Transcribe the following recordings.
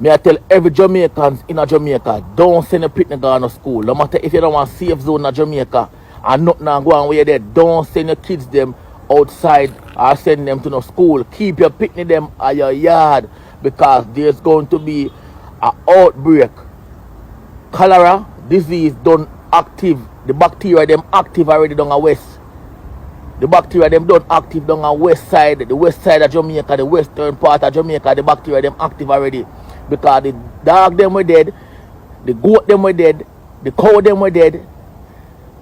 Me I tell every Jamaicans in a Jamaica, don't send a picnic to school. No matter if you don't want safe zone in Jamaica and nothing go on where there, don't send your kids them outside or send them to no school. Keep your picnic them at your yard because there's going to be an outbreak. Cholera disease done active. The bacteria them active already down the west. The bacteria them done active down the west side of Jamaica, the western part of Jamaica, the bacteria them active already. Because the dog them were dead, the goat them were dead, the cow them were dead,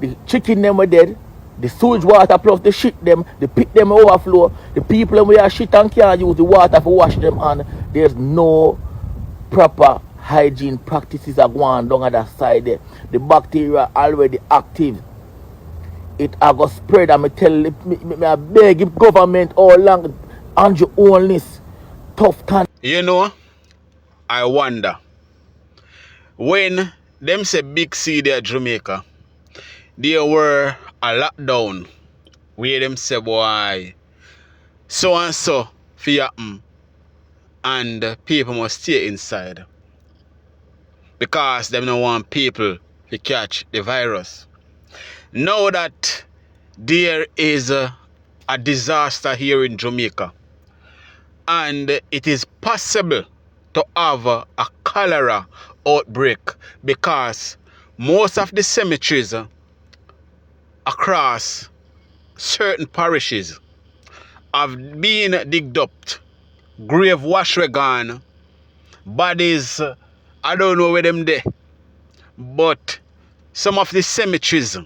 the chicken them were dead, the sewage water plus the shit them, the pit them overflow, the people them we are shit and can't use the water for wash them on. There's no proper hygiene practices are going down at that side there. The bacteria already active. It are going to spread. And I beg the government all along Andrew Holness tough time. You know, I wonder when them say big C there Jamaica, there were a lockdown where them say boy so and so for happen and people must stay inside because them don't want people to catch the virus. Now that there is a disaster here in Jamaica and it is possible to have a cholera outbreak because most of the cemeteries across certain parishes have been digged up, grave wash gone, bodies, I don't know where them there, but some of the cemeteries,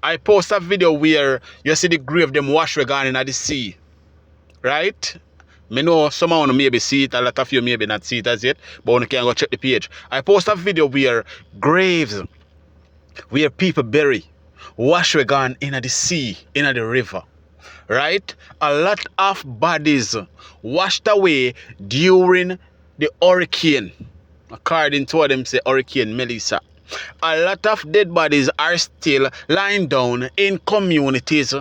I post a video where you see the grave them wash gone in the sea, right? I know some of you maybe see it, a lot of you maybe not see it as yet, but you can go check the page. I post a video where graves, where people bury, wash gone in the sea, in the river, right? A lot of bodies washed away during the hurricane, according to what them say, Hurricane Melissa. A lot of dead bodies are still lying down in communities,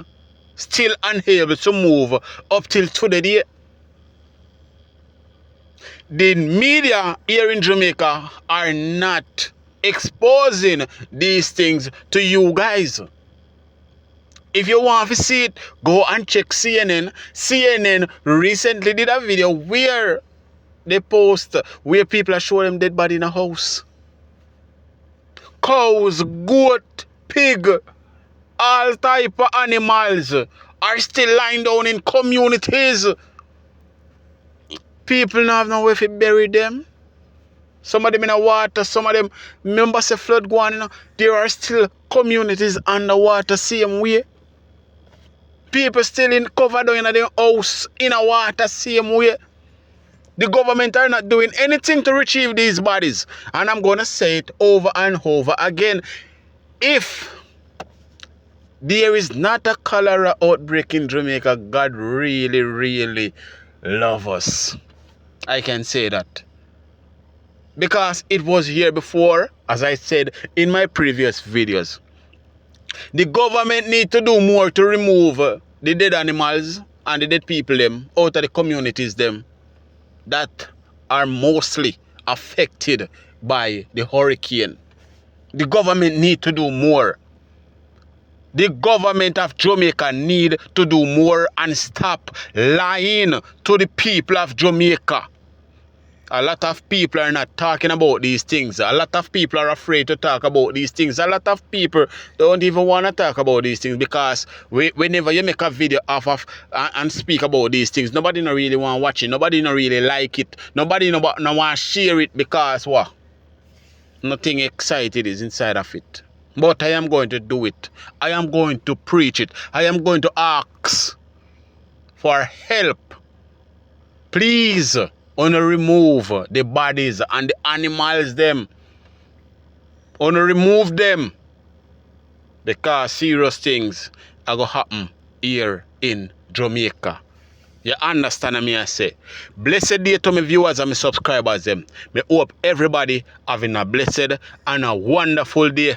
still unable to move up till today. The media here in Jamaica are not exposing these things to you guys. If you want to see it, go and check CNN. CNN recently did a video where they post where people are showing them dead body in a house. Cows, goat, pig, all type of animals are still lying down in communities. People don't have nowhere to bury them. Some of them in the water, some of them, remember the flood going on, there are still communities underwater same way. People still in cover down in their house in the water same way. The government are not doing anything to retrieve these bodies. And I'm going to say it over and over again. If there is not a cholera outbreak in Jamaica, God really, really loves us. I can say that. Because it was here before, as I said in my previous videos. The government need to do more to remove the dead animals and the dead people them out of the communities them that are mostly affected by the hurricane. The government need to do more. The government of Jamaica need to do more and stop lying to the people of Jamaica. A lot of people are not talking about these things. A lot of people are afraid to talk about these things. A lot of people don't even want to talk about these things because whenever you make a video of and speak about these things, nobody no really want to watch it. Nobody no really like it. Nobody no want to share it because what? Nothing excited is inside of it. But I am going to do it. I am going to preach it. I am going to ask for help. Please. Wanna remove the bodies and the animals them. Wanna remove them. Because serious things are gonna happen here in Jamaica. You understand me I say? Blessed day to my viewers and my subscribers them. Me hope everybody having a blessed and a wonderful day.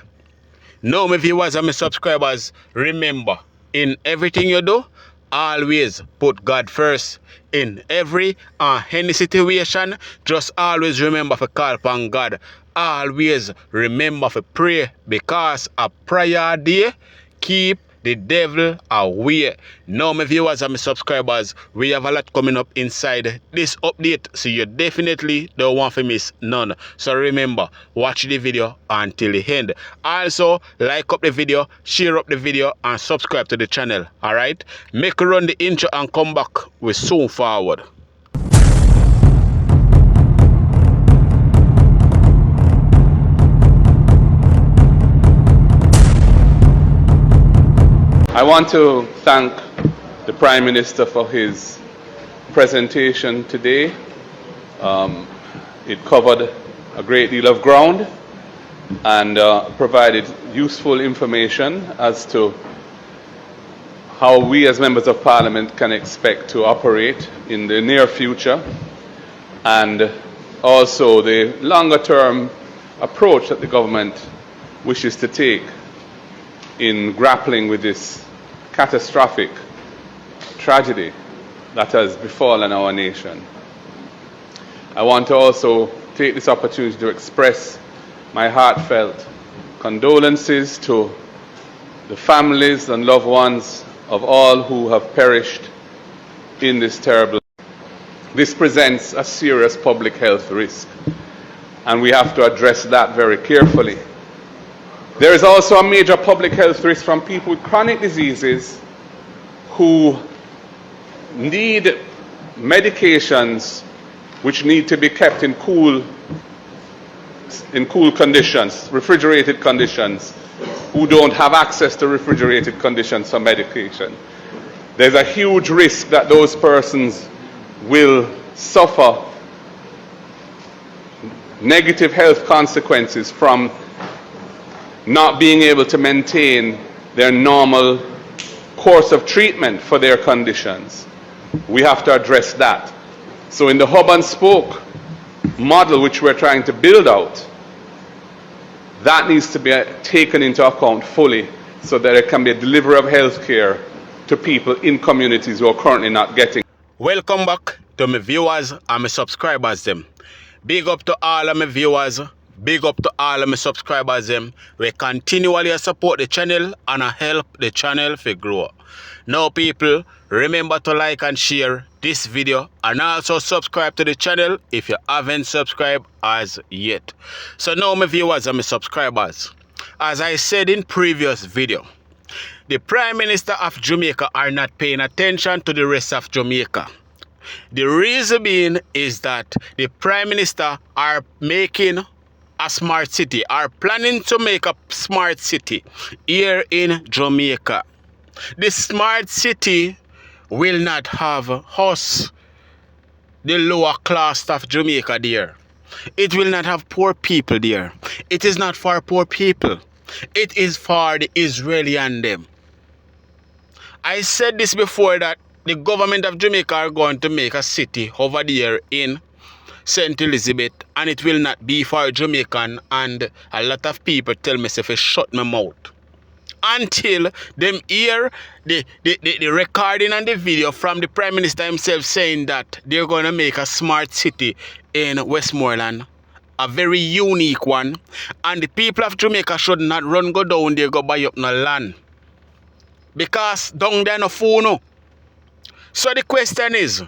Now my viewers and my subscribers, remember, in everything you do, always put God first in every and any situation. Just always remember to call upon God. Always remember to pray, because a prayer day keep the devil away. Now, my viewers and my subscribers, we have a lot coming up inside this update, so you definitely don't want to miss none. So remember, watch the video until the end. Also, like up the video, share up the video, and subscribe to the channel. Alright? Make a run the intro and come back. We soon forward. I want to thank the Prime Minister for his presentation today. It covered a great deal of ground and provided useful information as to how we as members of Parliament can expect to operate in the near future, and also the longer term approach that the government wishes to take in grappling with this catastrophic tragedy that has befallen our nation. I want to also take this opportunity to express my heartfelt condolences to the families and loved ones of all who have perished in this terrible. This presents a serious public health risk, and we have to address that very carefully. There is also a major public health risk from people with chronic diseases who need medications which need to be kept in cool conditions, refrigerated conditions, who don't have access to refrigerated conditions for medication. There's a huge risk that those persons will suffer negative health consequences from not being able to maintain their normal course of treatment for their conditions. We have to address that. So in the hub and spoke model which we're trying to build out, that needs to be taken into account fully so that there can be a delivery of health care to people in communities who are currently not getting. Welcome back to my viewers and my subscribers them. Big up to all of my viewers. Big up to all of my subscribers them. We continually support the channel and help the channel to grow. Now people, remember to like and share this video, and also subscribe to the channel if you haven't subscribed as yet. So now my viewers and my subscribers, as I said in previous video, the Prime Minister of Jamaica are not paying attention to the rest of Jamaica. The reason being is that the Prime Minister are making a smart city, are planning to make a smart city here in Jamaica. The smart city will not have us, the lower class of Jamaica, there. It will not have poor people there. It is not for poor people. It is for the Israeli and them. I said this before, that the government of Jamaica are going to make a city over there in St. Elizabeth, and it will not be for Jamaican, and a lot of people tell me if I shut my mouth until them hear the recording and the video from the Prime Minister himself saying that they're going to make a smart city in Westmoreland, a very unique one, and the people of Jamaica should not go down there go buy up no land, because down there no food no. So the question is,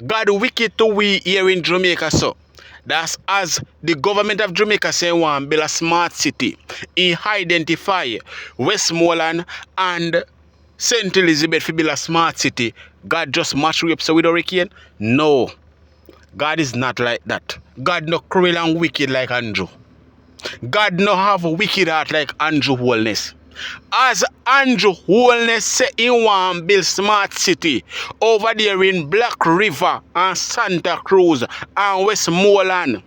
God wicked to we here in Jamaica, so that's as the government of Jamaica say want build a smart city. He identify Westmoreland and St. Elizabeth to build a smart city. God just match up so with hurricane? No. God is not like that. God no cruel and wicked like Andrew. God no have a wicked heart like Andrew Holness. As Andrew Holness say he want build smart city over there in Black River and Santa Cruz and Westmoreland,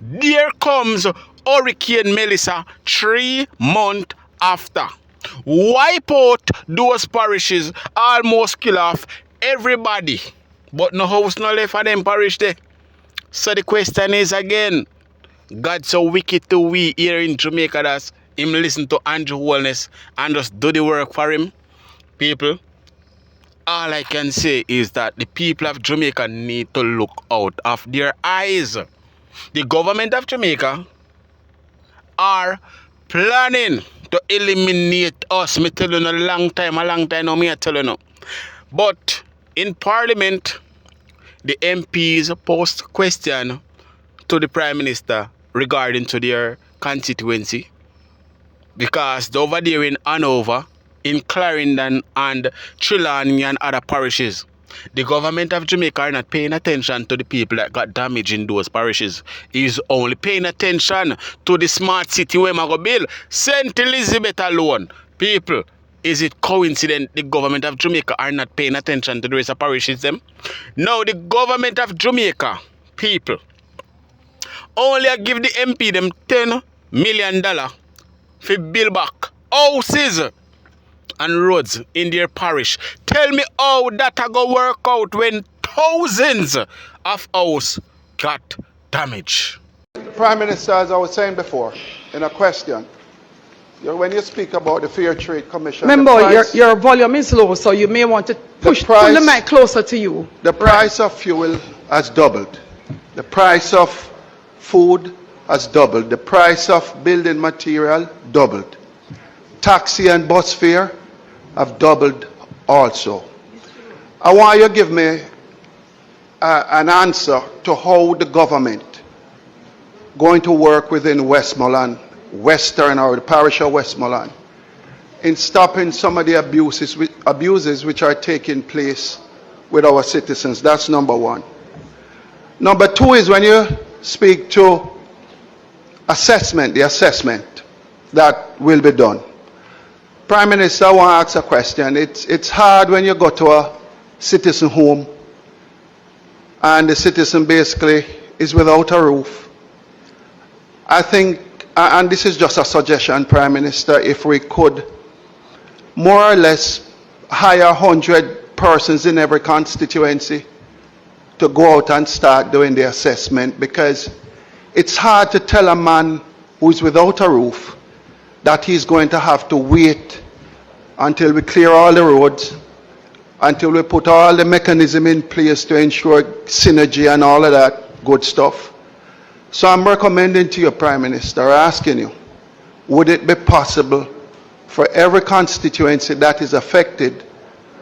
there comes Hurricane Melissa 3 months after. Wipe out those parishes, almost kill off everybody. But no house no left for them parish there. So the question is again, God so wicked to we here in Jamaica that him listen to Andrew Holness and just do the work for him? People, all I can say is that the people of Jamaica need to look out of their eyes. The government of Jamaica are planning to eliminate us. Me tell you a long time now, me tell you now. But in Parliament, the MPs post question to the Prime Minister regarding to their constituency, because over there in Hanover, in Clarendon and Trelawney and other parishes, the government of Jamaica are not paying attention to the people that got damage in those parishes. Is only paying attention to the smart city where I go build. St. Elizabeth alone. People, is it coincident the government of Jamaica are not paying attention to the rest of parishes them? Now the government of Jamaica, people, only give the MP them $10 million for build back houses and roads in their parish. Tell me how that a go work out when thousands of houses got damage. Prime Minister, as I was saying before, in a question, when you speak about the Fair Trade Commission... Remember, your volume is low, so you may want to pull the mic closer to you. The price of fuel has doubled. The price of food has doubled. The price of building material doubled. Taxi and bus fare have doubled also. I want you to give me an answer to how the government going to work within Westmoreland, Western or the parish of Westmoreland, in stopping some of the abuses which are taking place with our citizens. That's number one. Number two is when you speak to the assessment that will be done. Prime Minister, I want to ask a question. It's hard when you go to a citizen home and the citizen basically is without a roof. I think, and this is just a suggestion, Prime Minister, if we could more or less hire 100 persons in every constituency to go out and start doing the assessment, because it's hard to tell a man who's without a roof that he's going to have to wait until we clear all the roads, until we put all the mechanism in place to ensure synergy and all of that good stuff. So I'm recommending to you, Prime Minister, asking you, would it be possible for every constituency that is affected,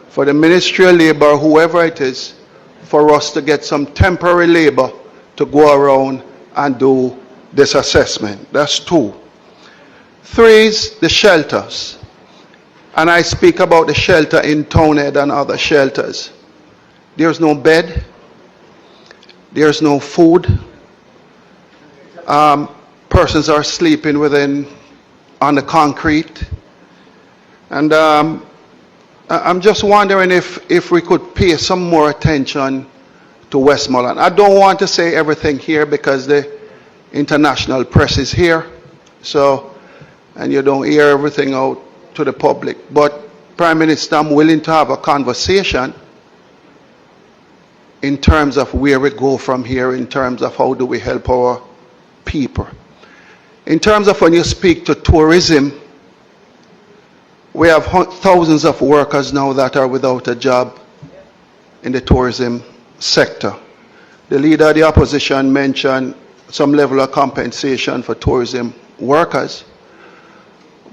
for the Ministry of Labour, or whoever it is, for us to get some temporary labour to go around and do this assessment? That's two. Three is the shelters. And I speak about the shelter in Townhead and other shelters. There's no bed. There's no food. Persons are sleeping on the concrete. And I'm just wondering if we could pay some more attention to Westmoreland. I don't want to say everything here because the international press is here. So, and you don't hear everything out to the public. But Prime Minister, I'm willing to have a conversation in terms of where we go from here, in terms of how do we help our people. In terms of when you speak to tourism, we have thousands of workers now that are without a job in the tourism sector. The leader of the opposition mentioned some level of compensation for tourism workers.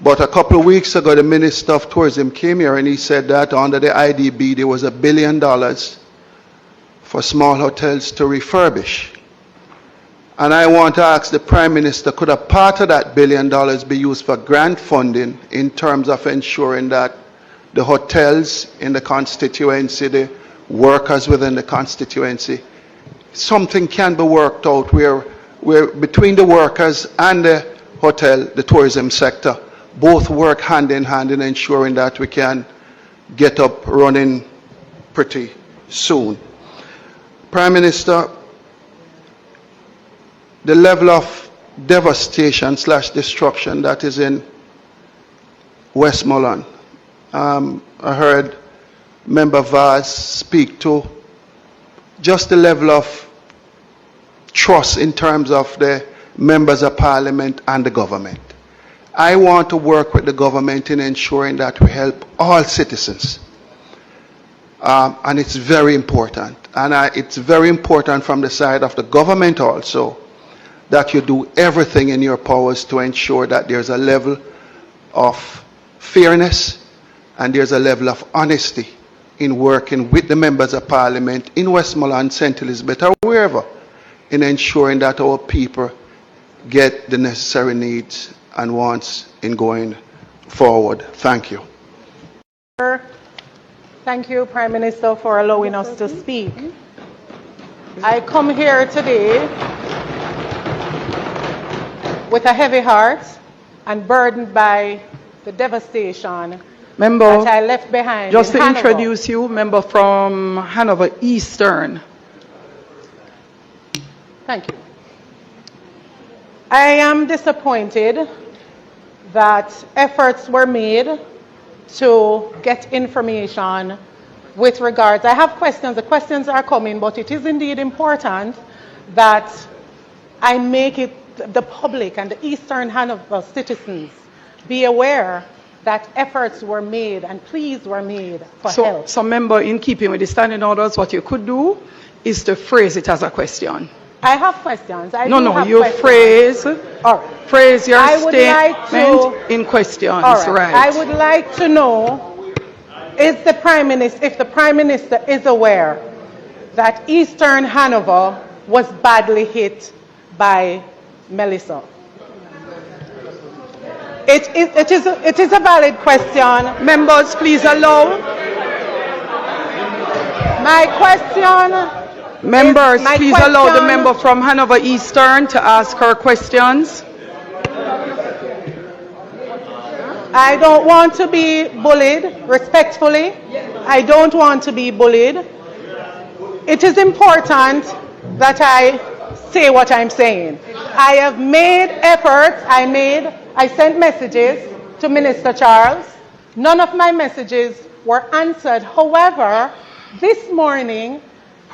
But a couple of weeks ago, the Minister of Tourism came here and he said that under the IDB there was $1 billion for small hotels to refurbish. And I want to ask the Prime Minister, could a part of that $1 billion be used for grant funding in terms of ensuring that the hotels in the constituency, the workers within the constituency, something can be worked out where between the workers and the hotel, the tourism sector, both work hand in hand in ensuring that we can get up running pretty soon. Prime Minister, the level of devastation / destruction that is in Westmoreland. I heard Member Vaz speak to just the level of trust in terms of the members of Parliament and the government. I want to work with the government in ensuring that we help all citizens. and it's very important. And it's very important from the side of the government also that you do everything in your powers to ensure that there's a level of fairness and there's a level of honesty in working with the members of Parliament in Westmoreland, St. Elizabeth, or wherever, in ensuring that our people get the necessary needs and wants in going forward. Thank you. Thank you, Prime Minister, for allowing us to speak. I come here today with a heavy heart and burdened by the devastation that I left behind. Just in to Hanover. introduce you, member from Hanover Eastern. Thank you. I am disappointed that efforts were made to get information with regards. I have questions. The questions are coming, but it is indeed important that I make it the public and the Eastern Hanover citizens be aware that efforts were made and pleas were made for help. So, member, in keeping with the standing orders, what you could do is to phrase it as a question. I have questions. Phrase your statement in questions. Right. I would like to know, if the Prime Minister is aware that Eastern Hanover was badly hit by Melissa. It is a valid question. Members, please allow. My question. Members, please allow the member from Hanover Eastern to ask her questions. I don't want to be bullied, respectfully. I don't want to be bullied. It is important that I say what I'm saying. I have made efforts. I sent messages to Minister Charles. None of my messages were answered. However, this morning,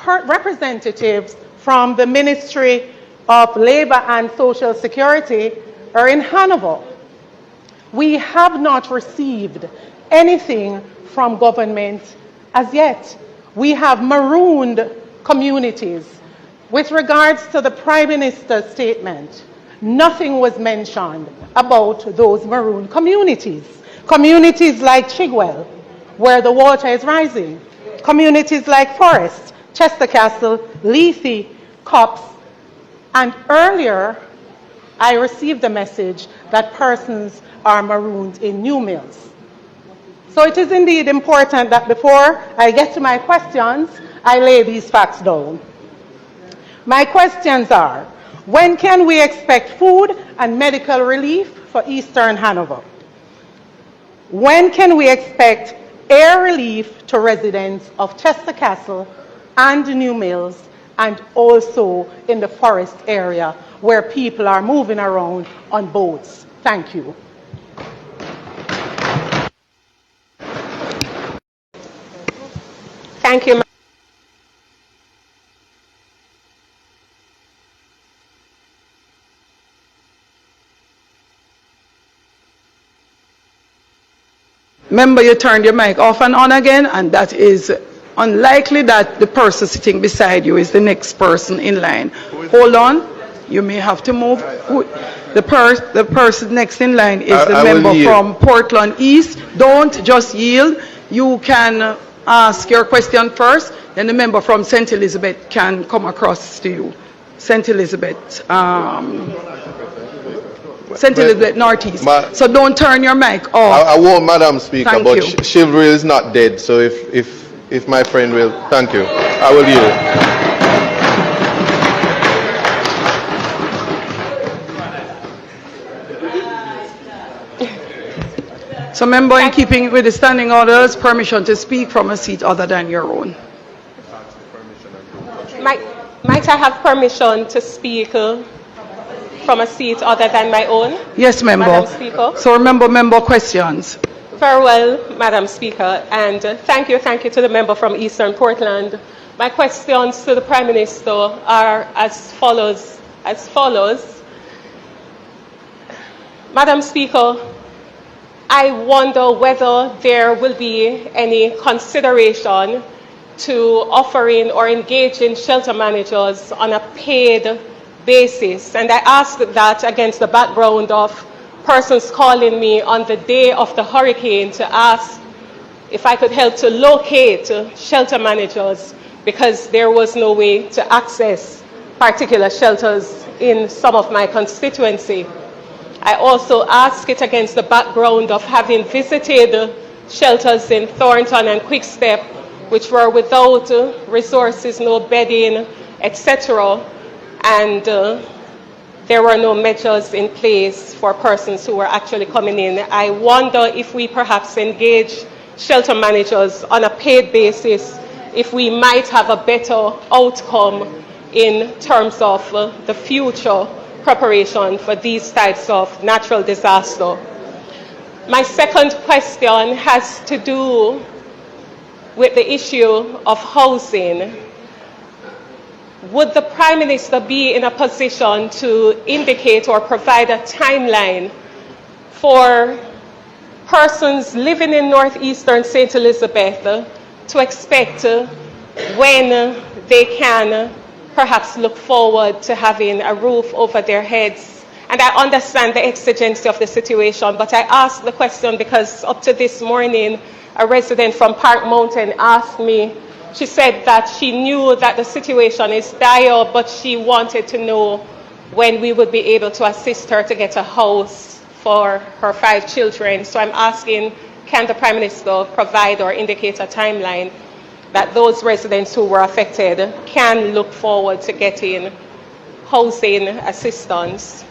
representatives from the Ministry of Labour and Social Security are in Hanover. We have not received anything from government as yet. We have marooned communities. With regards to the Prime Minister's statement, nothing was mentioned about those marooned communities. Communities like Chigwell, where the water is rising. Communities like Forest, Chester Castle, Lethe, Cops, and earlier I received a message that persons are marooned in New Mills. So it is indeed important that before I get to my questions, I lay these facts down. My questions are, when can we expect food and medical relief for Eastern Hanover? When can we expect air relief to residents of Chester Castle and New Mills, and also in the Forest area where people are moving around on boats? Thank you. Thank you. Member, you turned your mic off and on again, and that is unlikely that the person sitting beside you is the next person in line. Hold on. You may have to move. The person next in line is the member from Portland East. Don't just yield. You can ask your question first, then the member from St. Elizabeth can come across to you. St. Elizabeth Northeast. So don't turn your mic off. I won't, Madam Speaker, Thank but you. chivalry is not dead. So if my friend will, thank you. I will yield. So, member, in keeping with the standing orders, permission to speak from a seat other than your own. Might I have permission to speak from a seat other than my own? Yes, member. Madam Speaker. So, remember, member questions. Very well, Madam Speaker, and thank you to the member from Eastern Portland. My questions to the Prime Minister are as follows. Madam Speaker, I wonder whether there will be any consideration to offering or engaging shelter managers on a paid basis. And I ask that against the background of persons calling me on the day of the hurricane to ask if I could help to locate shelter managers because there was no way to access particular shelters in some of my constituency. I also ask it against the background of having visited shelters in Thornton and Quickstep, which were without resources, no bedding, etc. And there were no measures in place for persons who were actually coming in. I wonder if we perhaps engage shelter managers on a paid basis, if we might have a better outcome in terms of the future preparation for these types of natural disaster. My second question has to do with the issue of housing. Would the Prime Minister be in a position to indicate or provide a timeline for persons living in northeastern St. Elizabeth to expect when they can perhaps look forward to having a roof over their heads? And I understand the exigency of the situation, but I ask the question because up to this morning, a resident from Park Mountain asked me, she said that she knew that the situation is dire, but she wanted to know when we would be able to assist her to get a house for her 5 children. So I'm asking, can the Prime Minister provide or indicate a timeline that those residents who were affected can look forward to getting housing assistance?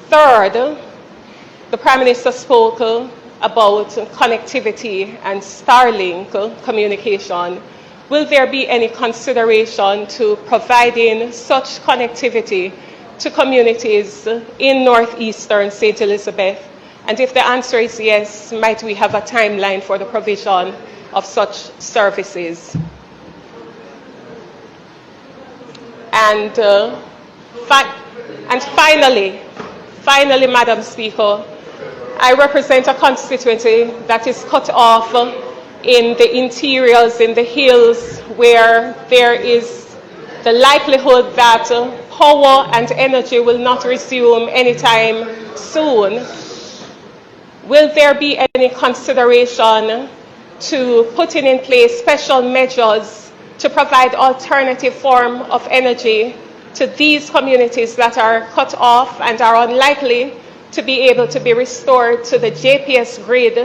Third, the Prime Minister spoke about connectivity and Starlink communication. Will there be any consideration to providing such connectivity to communities in northeastern St. Elizabeth? And if the answer is yes, might we have a timeline for the provision of such services? And finally, Madam Speaker, I represent a constituency that is cut off in the interiors, in the hills, where there is the likelihood that power and energy will not resume anytime soon. Will there be any consideration to putting in place special measures to provide alternative form of energy to these communities that are cut off and are unlikely to be able to be restored to the JPS grid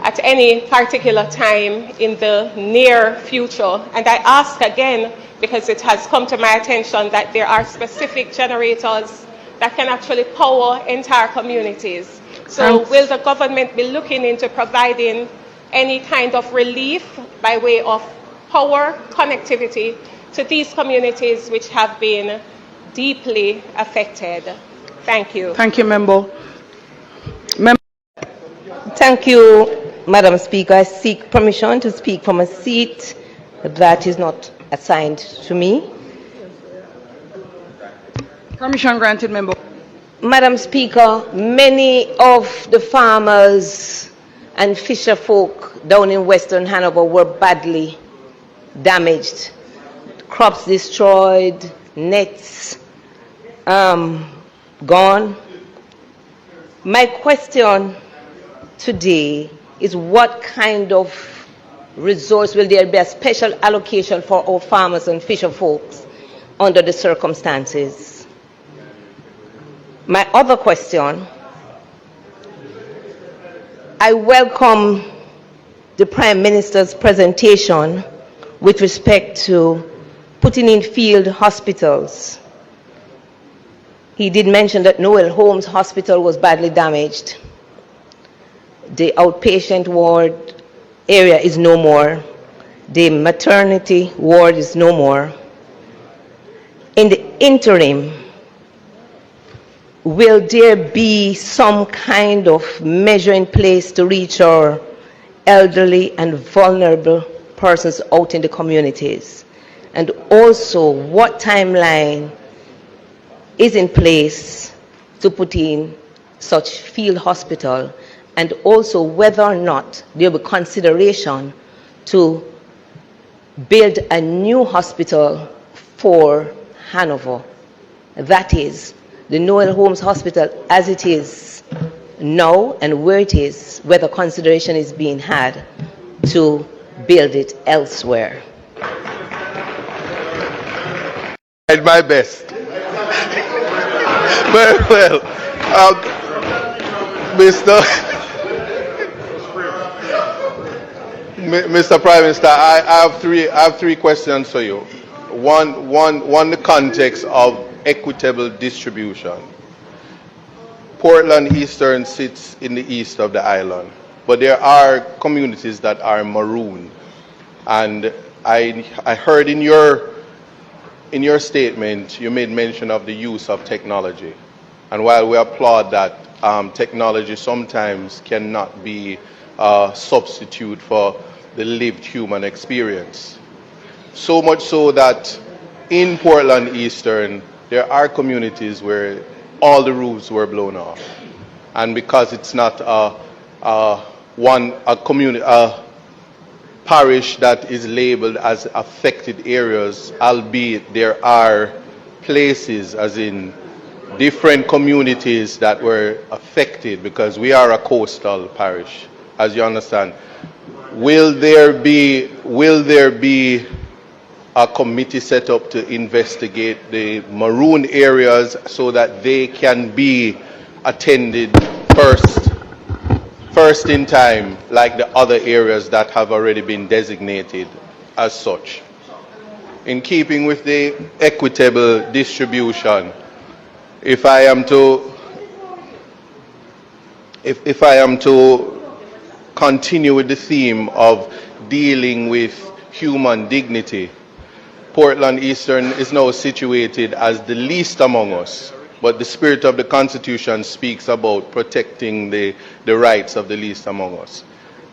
at any particular time in the near future? And I ask again, because it has come to my attention that there are specific generators that can actually power entire communities. So will the government be looking into providing any kind of relief by way of power connectivity to these communities which have been deeply affected? Thank you. Thank you, Member. Thank you, Madam Speaker. I seek permission to speak from a seat that is not assigned to me. Permission granted, Member. Madam Speaker, many of the farmers and fisher folk down in Western Hanover were badly damaged. Crops destroyed, nets gone. My question today is, what kind of resource will there be, a special allocation for our farmers and fisher folks under the circumstances? My other question, I welcome the Prime Minister's presentation with respect to putting in field hospitals. He did mention that Noel Holmes Hospital was badly damaged. The outpatient ward area is no more. The maternity ward is no more. In the interim, will there be some kind of measure in place to reach our elderly and vulnerable persons out in the communities? And also, what timeline is in place to put in such field hospital, and also whether or not there will be consideration to build a new hospital for Hanover. That is, the Noel Holmes Hospital as it is now and where it is, whether consideration is being had to build it elsewhere. I tried my best. Very well. Mr. Prime Minister, I have three questions for you. One, the context of equitable distribution. Portland Eastern sits in the east of the island, but there are communities that are marooned. And I heard in your statement, you made mention of the use of technology. And while we applaud that, technology sometimes cannot be a substitute for the lived human experience. So much so that in Portland Eastern, there are communities where all the roofs were blown off. And because it's not a parish that is labeled as affected areas, albeit there are places, as in different communities that were affected, because we are a coastal parish, as you understand. Will there be a committee set up to investigate the maroon areas so that they can be attended first in time, like the other areas that have already been designated as such? In keeping with the equitable distribution, if I am to continue with the theme of dealing with human dignity, Portland Eastern is now situated as the least among us, but the spirit of the Constitution speaks about protecting the rights of the least among us.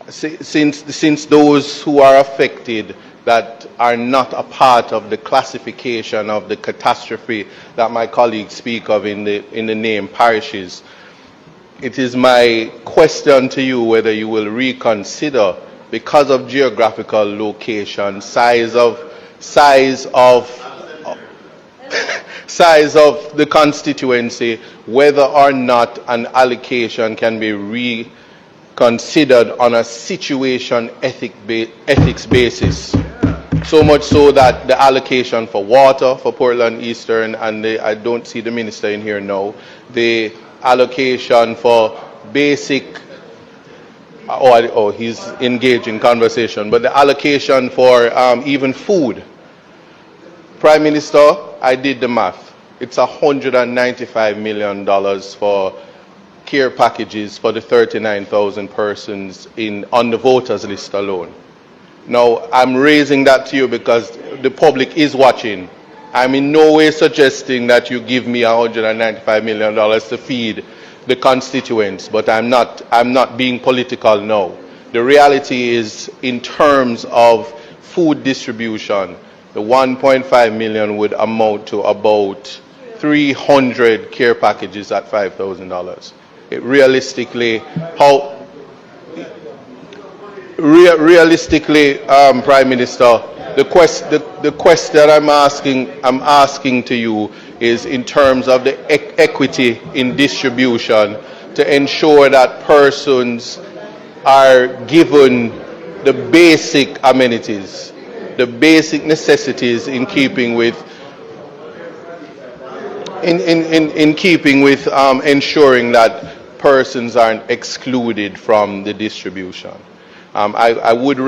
Since those who are affected that are not a part of the classification of the catastrophe that my colleagues speak of in the name parishes, it is my question to you whether you will reconsider, because of geographical location, size of the constituency, whether or not an allocation can be reconsidered on a situation ethics basis. So much so that the allocation for water for Portland Eastern, and I don't see the minister in here now, the allocation for basic, he's engaged in conversation, but the allocation for even food. Prime Minister, I did the math. It's $195 million for care packages for the 39,000 persons on the voters list alone. Now, I'm raising that to you because the public is watching. I'm in no way suggesting that you give me $195 million to feed the constituents, but I'm not being political now. The reality is, in terms of food distribution, the 1.5 million would amount to about 300 care packages at $5,000. Realistically, Prime Minister, the question I'm asking to you is in terms of the equity in distribution, to ensure that persons are given the basic amenities, the basic necessities in keeping with ensuring that persons aren't excluded from the distribution. I would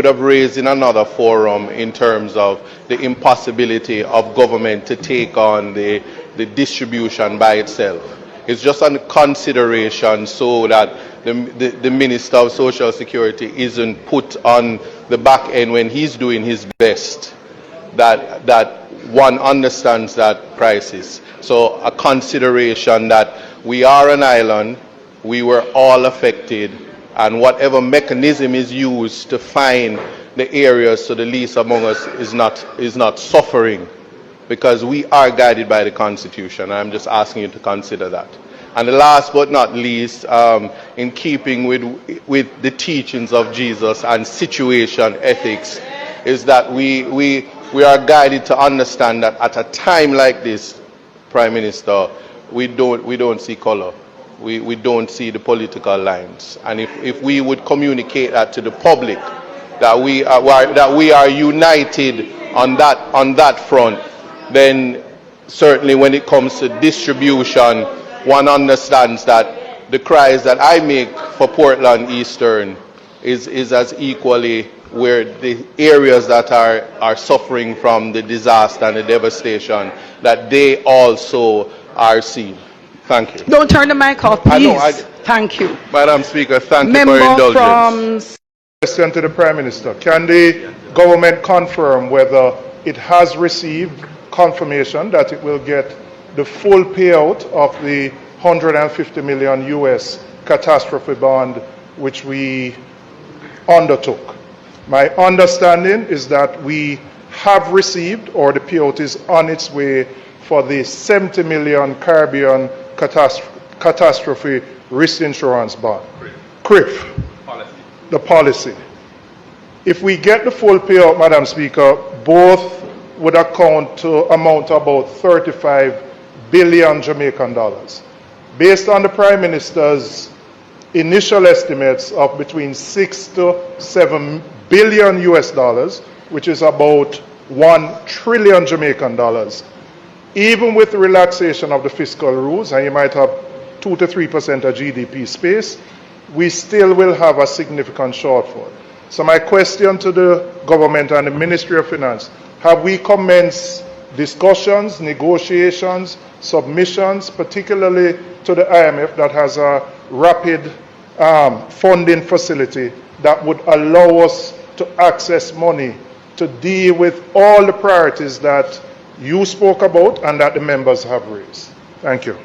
have raised in another forum in terms of the impossibility of government to take on the distribution by itself. It's just a consideration so that the Minister of Social Security isn't put on the back end when he's doing his best, that one understands that crisis. So a consideration that we are an island, we were all affected, and whatever mechanism is used to find the areas so the least among us is not suffering, because we are guided by the Constitution. I'm just asking you to consider that. And the last but not least, in keeping with the teachings of Jesus and situation ethics, is that we are guided to understand that at a time like this, Prime Minister, we don't see color. We don't see the political lines. And if we would communicate that to the public, that we are united on that front, then certainly when it comes to distribution, one understands that the cries that I make for Portland Eastern is as equally where the areas that are suffering from the disaster and the devastation, that they also are seen. Thank you. Don't turn the mic off, please. I know, Thank you. Madam Speaker, thank you Member for your indulgence. from Question to the Prime Minister. Can the government confirm whether it has received confirmation that it will get the full payout of the 150 million US catastrophe bond which we undertook? My understanding is that we have received, or the payout is on its way, for the 70 million Caribbean catastrophe risk insurance bond. CRIF. The policy. If we get the full payout, Madam Speaker, both would amount to about 35 billion Jamaican dollars. Based on the Prime Minister's initial estimates of between 6 to 7 billion US dollars, which is about 1 trillion Jamaican dollars, even with the relaxation of the fiscal rules, and you might have 2 to 3% of GDP space, we still will have a significant shortfall. So my question to the government and the Ministry of Finance, have we commenced discussions, negotiations, submissions, particularly to the IMF that has a rapid funding facility that would allow us to access money to deal with all the priorities that you spoke about and that the members have raised? Thank you.